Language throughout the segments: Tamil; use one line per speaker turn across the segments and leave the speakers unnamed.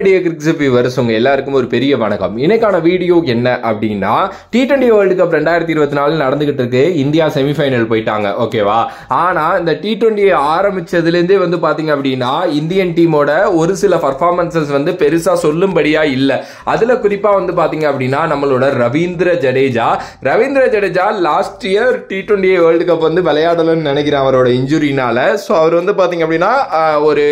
உங்க எல்லாருக்கும் ஒரு பெரிய வணக்கம். இன்னைக்கான வீடியோ என்ன அப்படின்னா, T20 வேர்ல்ட் கப் 2024 நடந்துகிட்டு இருக்கு. இந்தியா செமிஃபைனல் போயிட்டாங்க, ஓகேவா? ஆனா இந்த T20 ஆரம்பிச்சதுல இருந்தே வந்து பாத்தீங்க அப்படின்னா இந்தியன் டீமோட ஒரு சில பர்ஃபார்மன்சஸ் வந்து பெருசா சொல்லும்படியா இல்ல. அதுல குறிப்பா வந்து பாத்தீங்க அப்படின்னா நம்மளோட Ravindra Jadeja last year T20 world cup வந்து விளையாடலன்னு நினைக்கிறேன் அவரோட இன்ஜுரினால. ஸோ அவர் வந்து பாத்தீங்க அப்படின்னா ஒரு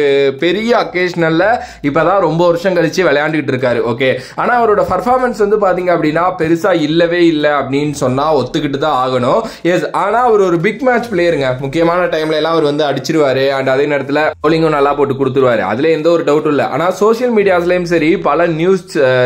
பெரிய அக்கேஷனல்ல இப்பதான் ரொம்ப வருஷம் கழிச்சு விளையாண்டுட்டு இருக்காரு, ஓகே. ஆனா அவரோட பர்ஃபார்மன்ஸ் வந்து பாத்தீங்க அப்படின்னா பெருசா இல்லவே இல்லை அப்படின்னு சொன்னா ஒத்துக்கிட்டு தான் ஆகணும். எஸ், ஆனா அவர் ஒரு பிக் மேட்ச் பிளேயருங்க. முக்கியமான டைம்ல எல்லாம் அவர் வந்து அடிச்சிருவாரு. அண்ட் அதே நேரத்தில் பவுலிங்கும் நல்லா போட்டு கொடுத்துருவாரு. அதுல எந்த ஒரு டவுட்டும் இல்லை. ஆனா சோசியல் மீடியாஸ்லயும் சரி, பல நியூஸ்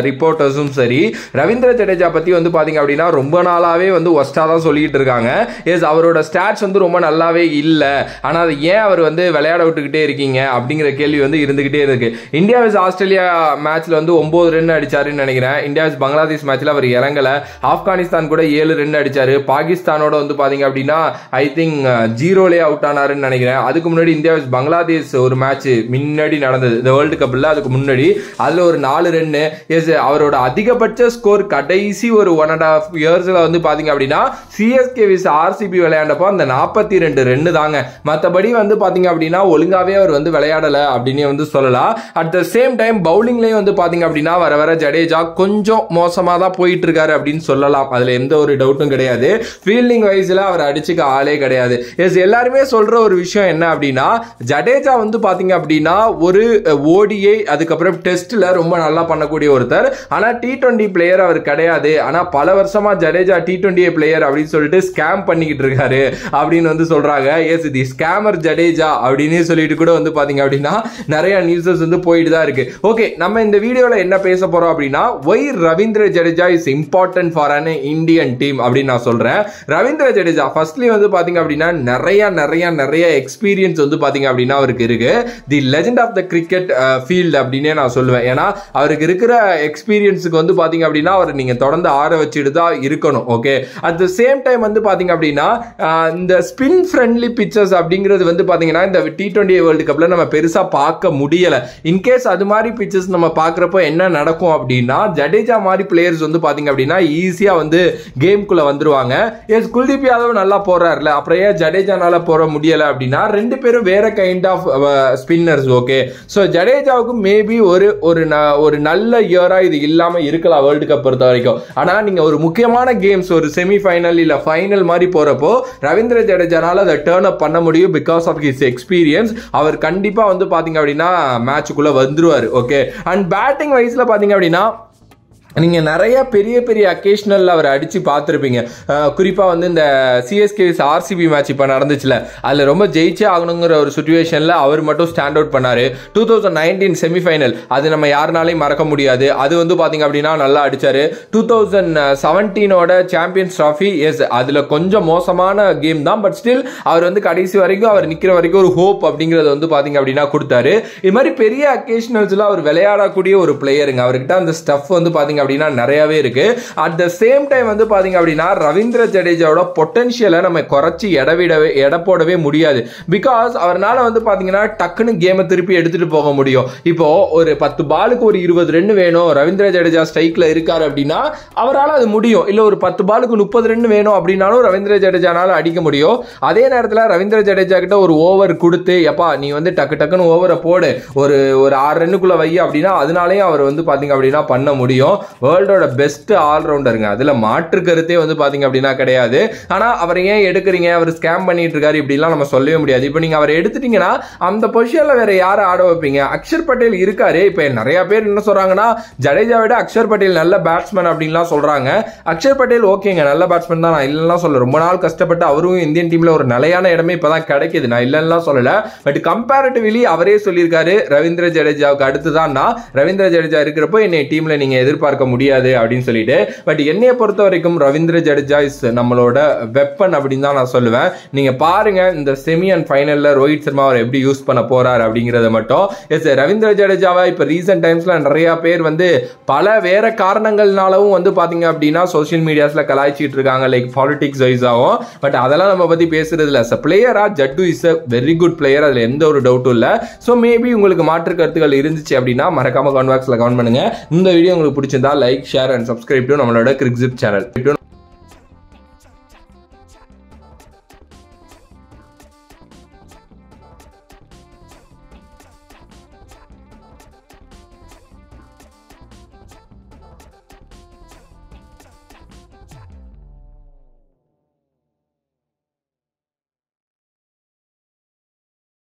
ரிப்போர்ட்டர்ஸும் சரி, ரவீந்திர ஜடேஜா பத்தி வந்து பாத்தீங்க அப்படின்னா ரொம்ப நாளாவே வந்து ஒஸ்டா தான் சொல்லிட்டு இருக்காங்க. எஸ், அவரோட ஸ்டாட்ஸ் வந்து ரொம்ப நல்லாவே இல்லை. ஆனா அது ஏன் அவர் வந்து விளையாட விட்டுக்கிட்டே இருக்கீங்க அப்படிங்கிற கேள்வி வந்து இருந்துகிட்டே இருக்கு. இந்தியா விஸ் ஆஸ்திரேலியா மேட்ச்ல வந்து 9 ரன் அடிச்சாருன்னு நினைக்கிறேன். இந்தியா விஸ் பங்களாதேஷ் மேட்ச்ல அவர் இறங்கல. ஆப்கானிஸ்தான் கூட 7 ரன் அடிச்சாரு. பாகிஸ்தானோட வந்து பாத்தீங்க அப்படின்னா ஐ திங்க் 0லே அவுட் ஆனாருன்னு நினைக்கிறேன். அதுக்கு முன்னாடி இந்தியா விஸ் பங்களாதேஷ் ஒரு மேட்ச் முன்னாடி நடந்தது, இந்த வேர்ல்டு கப்ல. அதுக்கு முன்னாடி அதுல ஒரு 4 ரன். எஸ், அவரோட அதிகபட்ச ஸ்கோர் கடைசி ஒரு 1.5 இயர்ஸ்ல வந்து பாத்தீங்க அப்படின்னா சிஎஸ்கே விஸ் ஆர்சிபி விளையாண்டப்போ அந்த 42 ரன் தாங்க. மற்றபடி வந்து பாத்தீங்க அப்படின்னா ஒழுங்காவே அவர் வந்து விளையாடல அப்படின்னு வந்து சொல்லலாம். அட் த சேம் டைம் பவுலிங்லயும் வந்து பாத்தீங்க அப்படின்னா வர ஜடேஜா கொஞ்சம் மோசமா தான் போயிட்டு இருக்காரு அப்படின்னு சொல்லலாம். அதுல எந்த ஒரு டவுட்டும் கிடையாது. ஃபீல்டிங் வைஸ்ல அவர் அடிச்சுக்க ஆளே கிடையாது. எஸ், எல்லாருமே சொல்ற ஒரு விஷயம் என்ன அப்படின்னா, ஜடேஜா வந்து பாத்தீங்க அப்படின்னா ஒரு ஓடிஐ அதுக்கப்புறம் டெஸ்ட்ல ரொம்ப நல்லா பண்ணக்கூடிய ஒருத்தர். ஆனா T20 பிளேயர் அவர் கிடையாது. ஆனா பல வருஷமா ஜடேஜா T20 பிளேயர் அப்படின்னு சொல்லிட்டு ஸ்கேம் பண்ணிக்கிட்டு இருக்காரு அப்படின்னு வந்து சொல்றாங்க. எஸ், தி ஸ்கேமர் ஜடேஜா அப்படின்னு சொல்லிட்டு கூட வந்து பாத்தீங்க அப்படின்னா நிறைய நியூஸஸ் வந்து போயிட்டு தான் இருக்கு. ஓகே, நம்ம இந்த வீடியோல என்ன பேச போறோம் அப்படின்னா, why Ravindra Jadeja is important for an Indian team அப்படின்னு நான் சொல்றேன். ரவீந்திர ஜடேஜா ஃபர்ஸ்ட்லி வந்து பாத்தீங்க அப்படின்னா நிறைய எக்ஸ்பீரியன்ஸ் வந்து பாத்தீங்க அப்படின்னா அவருக்கு இருக்கு. The legend of the cricket field அப்படின்னே நான் சொல்லுவேன். ஏன்னா அவருக்கு இருக்கிற எக்ஸ்பீரியன்ஸுக்கு வந்து பாத்தீங்க அப்படின்னா அவர் நீங்க தொடர்ந்து ஆற வச்சுட்டு தான் இருக்கணும், okay. At the same time வந்து பாத்தீங்க அப்படின்னா இந்த ஸ்பின் ஃப்ரெண்ட்லி பிச்சர்ஸ் அப்படிங்கிறது வந்து பாத்தீங்கன்னா இந்த T20 வேர்ல்டு கப்ல நம்ம பெருசா பார்க்க முடியல. இன்கேஸ் அது மாதிரி பிச்சர்ஸ் நம்ம பார்க்குறப்போ என்ன நடக்கும் அப்படின்னா, ஜடேஜா மாதிரி பிளேயர்ஸ் வந்து பாத்தீங்க அப்படின்னா ஈஸியா வந்து கேம்குள்ள வந்துருவாங்க. எஸ், குல்தீப் யாதவ் நல்லா போறாருல, அப்புறம் ஏன் ஜடேஜானால போற முடியல அப்படின்னா ரெண்டு பேரும் வேற kind of spinners, okay. So ஜடேஜாவுக்கு மேபி ஒரு நல்ல இயரா இது இல்லாம இருக்கலாம் வேர்ல்டு கப் பொறுத்த வரைக்கும். ஆனா நீங்க ஒரு முக்கியமான கேம்ஸ், ஒரு செமிஃபைனல் இல்ல ஃபைனல் மாதிரி போறப்போ ரவீந்திர ஜடேஜானால அதை டர்ன் அப் பண்ண முடியும். பிகாஸ் ஆஃப் ஹிஸ் எக்ஸ்பீரியன்ஸ் அவர் கண்டிப்பா வந்து பாத்தீங்க அப்படின்னா மேட்சுக்குள்ள வந்துருவாரு, ஓகே. அண்ட் பேட்டிங் வைஸ்ல பாத்தீங்க அப்படின்னா நீங்க நிறைய பெரிய அக்கேஷனல் அவர் அடிச்சு பார்த்துருப்பீங்க. குறிப்பா வந்து இந்த சிஎஸ்கே ஆர்சிபி மேட்ச் இப்ப நடந்துச்சுல, அதுல ரொம்ப ஜெயிச்சே ஆகணுங்கிற ஒரு சுச்சுவேஷன்ல அவர் மட்டும் ஸ்டாண்ட் அவுட் பண்ணாரு. 2019 செமிஃபைனல், அது நம்ம யாருனாலையும் மறக்க முடியாது. அது வந்து பாத்தீங்க அப்படின்னா நல்லா அடிச்சாரு. 2017 சாம்பியன்ஸ் டிராஃபி, எஸ், அதுல கொஞ்சம் மோசமான கேம் தான். பட் ஸ்டில் அவர் வந்து கடைசி வரைக்கும் அவர் நிக்கிற வரைக்கும் ஒரு ஹோப் அப்படிங்கறது வந்து பாத்தீங்க அப்படின்னா கொடுத்தாரு. இது மாதிரி பெரிய அக்கேஷனல்ஸ்ல அவர் விளையாடக்கூடிய ஒரு பிளேயருங்க. அவர்கிட்ட அந்த ஸ்டஃப் வந்து பாத்தீங்க அப்படின்னா நிறையவே இருக்கு. அட் த சேம் டைம் வந்து பாத்தீங்க அப்படின்னா ரவீந்திர ஜடேஜாவோட பொட்டன்ஷியலை நம்ம குறைச்சி எடை போடவே முடியாது. பிகாஸ் அவர்னால வந்து பாத்தீங்கன்னா டக்குன்னு கேமை திருப்பி எடுத்துட்டு போக முடியும். இப்போ ஒரு 10 பாலுக்கு ஒரு 20 ரன் வேணும், ரவீந்திர ஜடேஜா ஸ்ட்ரைக்ல இருக்காரு அப்படின்னா அவரால் அது முடியும். இல்ல ஒரு 10 பாலுக்கு 30 ரன் வேணும் அப்படின்னாலும் ரவீந்திர ஜடேஜானால அடிக்க முடியும். அதே நேரத்தில் ரவீந்திர ஜடேஜா கிட்ட ஒரு ஓவர் கொடுத்து, எப்பா நீ வந்து டக்குன்னு ஓவரை போடு, ஒரு 6 ரன்னுக்குள்ள வை அப்படின்னா அதனாலேயும் அவர் வந்து பாத்தீங்க அப்படின்னா பண்ண முடியும். வேர்ல்டோட பெஸ்ட் ஆல்ரவுண்டருங்க, அதுல மாற்று கருத்தே வந்து பாத்தீங்க அப்படின்னா கிடையாது. ஆனா அவர் ஏன் எடுக்கிறீங்க, அவர் ஸ்கேம் பண்ணிட்டு இருக்காரு இப்படிலாம் நம்ம சொல்லவே முடியாது. இப்போ நீங்க அவரை எடுத்துட்டீங்கன்னா அந்த பொசிஷன்ல வேற யாரை ஆட வைப்பீங்க? அக்ஷர் பட்டேல் இருக்காரு. இப்ப நிறைய பேர் என்ன சொல்றாங்கன்னா ஜடேஜா விட அக்ஷர் பட்டேல் நல்ல பேட்ஸ்மேன் அப்படின்லாம் சொல்றாங்க. அக்ஷர் பட்டேல் ஓகேங்க, நல்ல பேட்ஸ்மேன் தான், நான் இல்லைன்னா சொல்ல. ரொம்ப நாள் கஷ்டப்பட்டு அவரும் இந்தியன் டீம்ல ஒரு நிலையான இடமே இப்பதான் கிடைக்குது, நான் இல்லைன்னா சொல்லல. பட் கம்பேரிட்டிவ்லி அவரே சொல்லியிருக்காரு ரவீந்திர ஜடேஜாவுக்கு அடுத்துதான் ரவீந்திர ஜடேஜா இருக்கிறப்போ என்னை டீம்ல நீங்க எதிர்பார்க்க எதிர்பார்க்க முடியாது அப்படின்னு சொல்லிட்டு. பட் என்னைய பொறுத்த வரைக்கும் ரவீந்திர ஜடேஜா இஸ் நம்மளோட வெப்பன் அப்படின்னு தான் நான் சொல்லுவேன். நீங்க பாருங்க இந்த செமி அண்ட் ஃபைனல்ல ரோஹித் சர்மா அவர் எப்படி யூஸ் பண்ண போறாரு அப்படிங்கறத மட்டும். எஸ், ரவீந்திர ஜடேஜாவை இப்ப ரீசெண்ட் டைம்ஸ்ல நிறைய பேர் வந்து பல வேற காரணங்கள்னாலும் வந்து பாத்தீங்க அப்படின்னா சோசியல் மீடியாஸ்ல கலாய்ச்சிட்டு இருக்காங்க, லைக் பாலிடிக்ஸ் வைஸாவும். பட் அதெல்லாம் நம்ம பத்தி பேசுறது இல்ல. பிளேயரா Jaddu is a very good player, அதுல எந்த ஒரு டவுட்டும் இல்ல. சோ மேபி உங்களுக்கு மாற்று கருத்துக்கள் இருந்துச்சு அப்படின்னா மறக்காம கமெண்ட் பாக்ஸ்ல கமெண்ட் பண்ணுங்க. இந்த வீடியோ உங்களுக்கு பிடிச்சிருந்தா like, share and subscribe to நம்மளோட கிரிக்ஸிப் சேனல்.